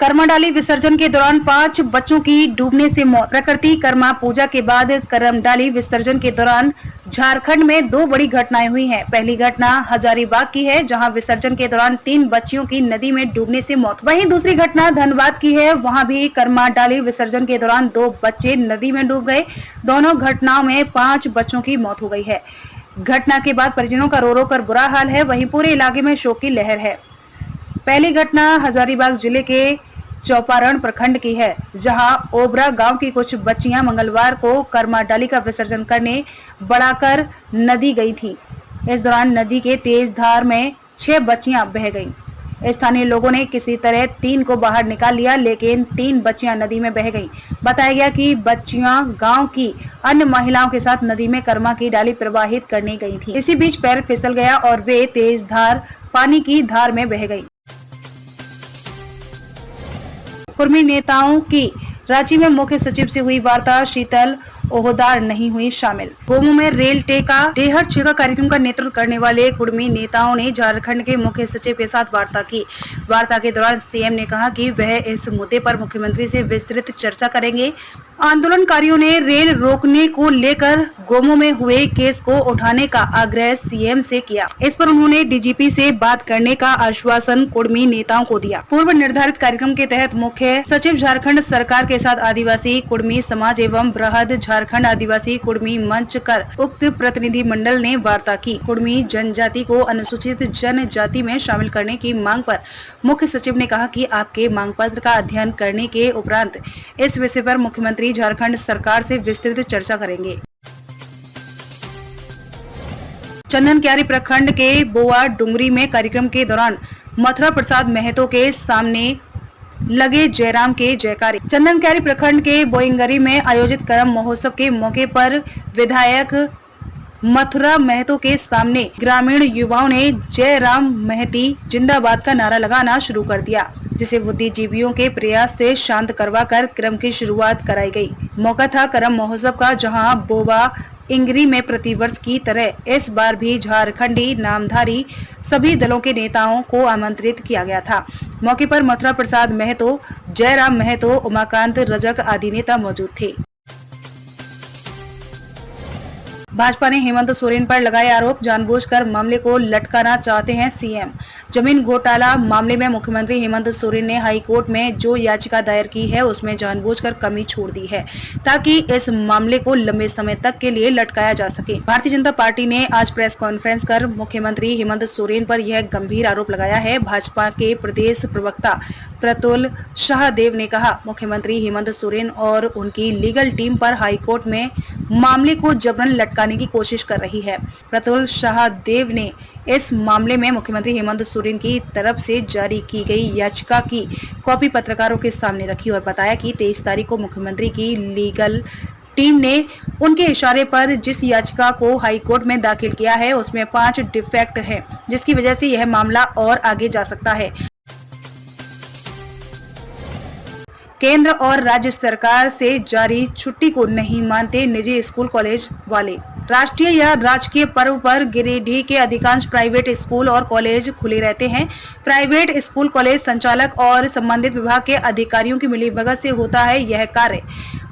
करमाडाली विसर्जन के दौरान 5 बच्चों की डूबने से मौत। प्रकृति कर्मा पूजा के बाद करमडाली विसर्जन के दौरान झारखंड में 2 बड़ी घटनाएं हुई हैं। पहली घटना हजारीबाग की है, जहां विसर्जन के दौरान 3 बच्चियों की नदी में डूबने से मौत। वहीं दूसरी घटना धनबाद की है, वहां भी करमाडाली विसर्जन के दौरान 2 बच्चे नदी में डूब गए। दोनों घटनाओं में 5 बच्चों की मौत हो गई है। घटना के बाद परिजनों का रो रो कर बुरा हाल है, वहीं पूरे इलाके में शोक की लहर है। पहली घटना हजारीबाग जिले के चौपारण प्रखंड की है, जहां ओबरा गांव की कुछ बच्चियां मंगलवार को करमाडाली का विसर्जन करने बढ़ाकर नदी गई थीं। इस दौरान नदी के तेज धार में 6 बच्चियां बह गईं। स्थानीय लोगों ने किसी तरह 3 को बाहर निकाल लिया, लेकिन 3 बच्चियां नदी में बह गईं। बताया गया कि बच्चियां गांव की अन्य महिलाओं के साथ नदी में कर्मा की डाली प्रवाहित करने गई थीं। इसी बीच पैर फिसल गया और वे तेज धार पानी की धार में बह गईं। कुर्मी नेताओं की रांची में मुख्य सचिव से हुई वार्ता, शीतल ओहदार नहीं हुई शामिल। गोमू में रेल टेका डेहर छेका कार्यक्रम का नेतृत्व करने वाले कुर्मी नेताओं ने झारखंड के मुख्य सचिव के साथ वार्ता की। वार्ता के दौरान सीएम ने कहा कि वह इस मुद्दे पर मुख्यमंत्री से विस्तृत चर्चा करेंगे। आंदोलनकारियों ने रेल रोकने को लेकर गोमू में हुए केस को उठाने का आग्रह सीएम से किया। इस पर उन्होंने डीजीपी से बात करने का आश्वासन कुर्मी नेताओं को दिया। पूर्व निर्धारित कार्यक्रम के तहत मुख्य सचिव झारखंड सरकार के साथ आदिवासी कुर्मी समाज एवं बृहद झारखंड आदिवासी कुर्मी मंच कर उक्त प्रतिनिधि मंडल ने वार्ता की। कुर्मी जनजाति को अनुसूचित जनजाति में शामिल करने की मांग पर मुख्य सचिव ने कहा कि आपके मांग पत्र का अध्ययन करने के उपरांत इस विषय पर मुख्यमंत्री झारखंड सरकार से विस्तृत चर्चा करेंगे। चंदनक्यारी प्रखंड के बोआ डुंगरी में कार्यक्रम के दौरान मथुरा प्रसाद महतो के सामने लगे जयराम के जयकारे। चंदनक्यारी प्रखंड के बोइंगरी में आयोजित करम महोत्सव के मौके पर विधायक मथुरा महतो के सामने ग्रामीण युवाओं ने जयराम महती जिंदाबाद का नारा लगाना शुरू कर दिया, जिसे बुद्धिजीवियों के प्रयास से शांत करवाकर क्रम की शुरुआत कराई गई। मौका था करम महोत्सव का, जहां बोबा इंगरी में प्रतिवर्ष की तरह इस बार भी झारखंडी नामधारी सभी दलों के नेताओं को आमंत्रित किया गया था। मौके पर मथुरा प्रसाद महतो, जयराम महतो, उमाकांत रजक आदि नेता मौजूद थे। भाजपा ने हेमंत सोरेन पर लगाए आरोप, जानबूझकर मामले को लटकाना चाहते हैं सीएम। जमीन घोटाला मामले में मुख्यमंत्री हेमंत सोरेन ने हाई कोर्ट में जो याचिका दायर की है, उसमें जानबूझकर कमी छोड़ दी है, ताकि इस मामले को लंबे समय तक के लिए लटकाया जा सके। भारतीय जनता पार्टी ने आज प्रेस कॉन्फ्रेंस कर मुख्यमंत्री हेमंत सोरेन पर यह गंभीर आरोप लगाया है। भाजपा के प्रदेश प्रवक्ता प्रतुल शाहदेव ने कहा, मुख्यमंत्री हेमंत सोरेन और उनकी लीगल टीम पर हाईकोर्ट में मामले को जबरन लटकाने की कोशिश कर रही है। प्रतुल शाहदेव ने इस मामले में मुख्यमंत्री हेमंत सोरेन की तरफ से जारी की गई याचिका की कॉपी पत्रकारों के सामने रखी और बताया कि 23 तारीख को मुख्यमंत्री की लीगल टीम ने उनके इशारे पर जिस याचिका को हाई कोर्ट में दाखिल किया है, उसमें 5 डिफेक्ट हैं, जिसकी वजह से यह मामला और आगे जा सकता है। केंद्र और राज्य सरकार से जारी छुट्टी को नहीं मानते निजी स्कूल कॉलेज वाले। राष्ट्रीय या राजकीय पर्व पर गिरिडीह के अधिकांश प्राइवेट स्कूल और कॉलेज खुले रहते हैं। प्राइवेट स्कूल कॉलेज संचालक और संबंधित विभाग के अधिकारियों की मिलीभगत से होता है यह कार्य।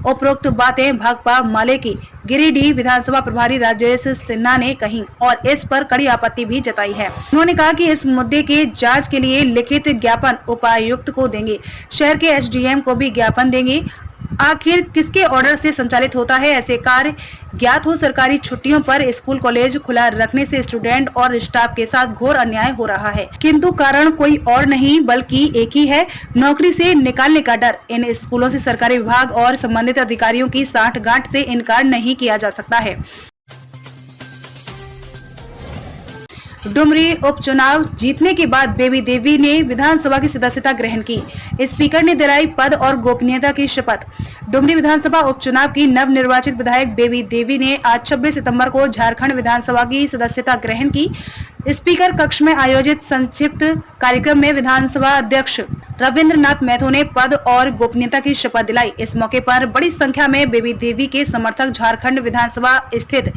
उपरोक्त बातें भाकपा माले की गिरिडीह विधानसभा प्रभारी राजेश सिन्हा ने कही और इस पर कड़ी आपत्ति भी जताई है। उन्होंने कहा कि इस मुद्दे के जांच के लिए लिखित ज्ञापन उपायुक्त को देंगे, शहर के एसडीएम को भी ज्ञापन देंगे। आखिर किसके ऑर्डर से संचालित होता है ऐसे कार्य? ज्ञात हो सरकारी छुट्टियों पर स्कूल कॉलेज खुला रखने से स्टूडेंट और स्टाफ के साथ घोर अन्याय हो रहा है, किंतु कारण कोई और नहीं बल्कि एक ही है, नौकरी से निकालने का डर। इन स्कूलों से सरकारी विभाग और संबंधित अधिकारियों की साठगांठ से इनकार नहीं किया जा सकता है। डुमरी उपचुनाव जीतने के बाद बेबी देवी ने विधानसभा की सदस्यता ग्रहण की। स्पीकर ने दिलाई पद और गोपनीयता की शपथ। डुमरी विधानसभा उपचुनाव की नवनिर्वाचित विधायक बेबी देवी ने आज 26 सितंबर को झारखंड विधानसभा की सदस्यता ग्रहण की। स्पीकर कक्ष में आयोजित संक्षिप्त कार्यक्रम में विधानसभा अध्यक्ष रविंद्रनाथ महतो ने पद और गोपनीयता की शपथ दिलाई। इस मौके पर बड़ी संख्या में बेबी देवी के समर्थक झारखंड विधानसभा स्थित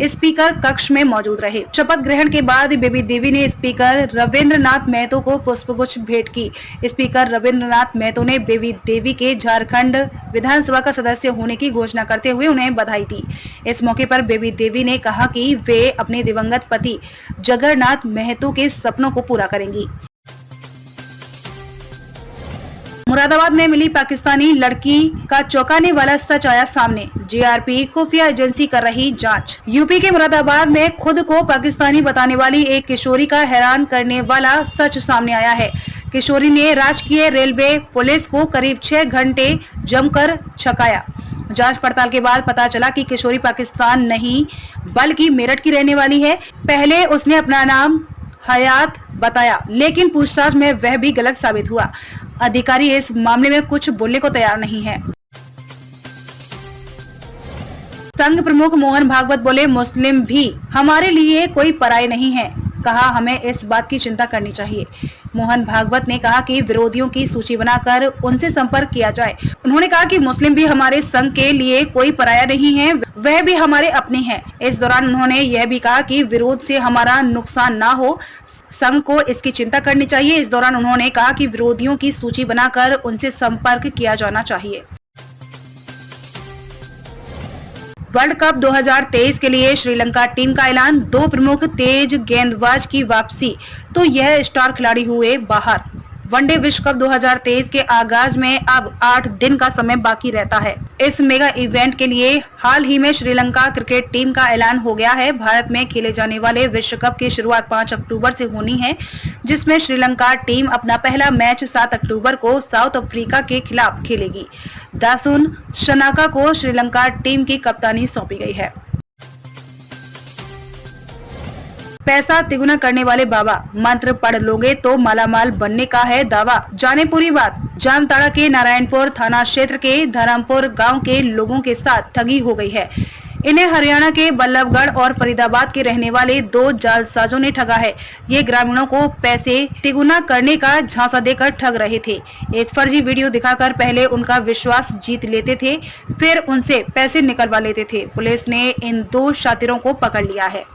स्पीकर कक्ष में मौजूद रहे। शपथ ग्रहण के बाद बेबी देवी ने स्पीकर रविंद्रनाथ महतो को पुष्पगुच्छ भेंट की। स्पीकर रविंद्रनाथ महतो ने बेबी देवी के झारखंड विधानसभा का सदस्य होने की घोषणा करते हुए उन्हें बधाई दी। इस मौके पर बेबी देवी ने कहा कि वे अपने दिवंगत पति जगन्नाथ महतो के सपनों को पूरा करेंगी। मुरादाबाद में मिली पाकिस्तानी लड़की का चौंकाने वाला सच आया सामने। जीआरपी खुफिया एजेंसी कर रही जांच। यूपी के मुरादाबाद में खुद को पाकिस्तानी बताने वाली एक किशोरी का हैरान करने वाला सच सामने आया है। किशोरी ने राजकीय रेलवे पुलिस को करीब 6 घंटे जमकर छकाया। जांच पड़ताल के बाद पता चला कि किशोरी पाकिस्तान नहीं बल्कि मेरठ की रहने वाली है। पहले उसने अपना नाम हयात बताया, लेकिन पूछताछ में वह भी गलत साबित हुआ। अधिकारी इस मामले में कुछ बोलने को तैयार नहीं है। संघ प्रमुख मोहन भागवत बोले, मुस्लिम भी हमारे लिए कोई पराये नहीं है। कहा, हमें इस बात की चिंता करनी चाहिए। मोहन भागवत ने कहा कि विरोधियों की सूची बनाकर उनसे संपर्क किया जाए। उन्होंने कहा कि मुस्लिम भी हमारे संघ के लिए कोई पराया नहीं है, वह भी हमारे अपने हैं। इस दौरान उन्होंने यह भी कहा कि विरोध से हमारा नुकसान ना हो, संघ को इसकी चिंता करनी चाहिए। इस दौरान उन्होंने कहा कि विरोधियों की सूची बनाकर उनसे संपर्क किया जाना चाहिए। वर्ल्ड कप 2023 के लिए श्रीलंका टीम का ऐलान। 2 प्रमुख तेज गेंदबाज की वापसी, तो यह स्टार खिलाड़ी हुए बाहर। वनडे विश्व कप 2023 के आगाज में अब 8 दिन का समय बाकी रहता है। इस मेगा इवेंट के लिए हाल ही में श्रीलंका क्रिकेट टीम का ऐलान हो गया है। भारत में खेले जाने वाले विश्व कप की शुरुआत 5 अक्टूबर से होनी है, जिसमें श्रीलंका टीम अपना पहला मैच 7 अक्टूबर को साउथ अफ्रीका के खिलाफ खेलेगी। दासुन शनाका को श्रीलंका टीम की कप्तानी सौंपी गई है। पैसा तिगुना करने वाले बाबा, मंत्र पढ़ लोगे तो मालामाल बनने का है दावा। जाने पूरी बात। जामताड़ा के नारायणपुर थाना क्षेत्र के धरमपुर गांव के लोगों के साथ ठगी हो गई है। इन्हें हरियाणा के बल्लभगढ़ और फरीदाबाद के रहने वाले 2 जालसाजों ने ठगा है। ये ग्रामीणों को पैसे तिगुना करने का झांसा देकर ठग रहे थे। एक फर्जी वीडियो दिखाकर पहले उनका विश्वास जीत लेते थे, फिर उनसे पैसे निकलवा लेते थे। पुलिस ने इन 2 शातिरों को पकड़ लिया है।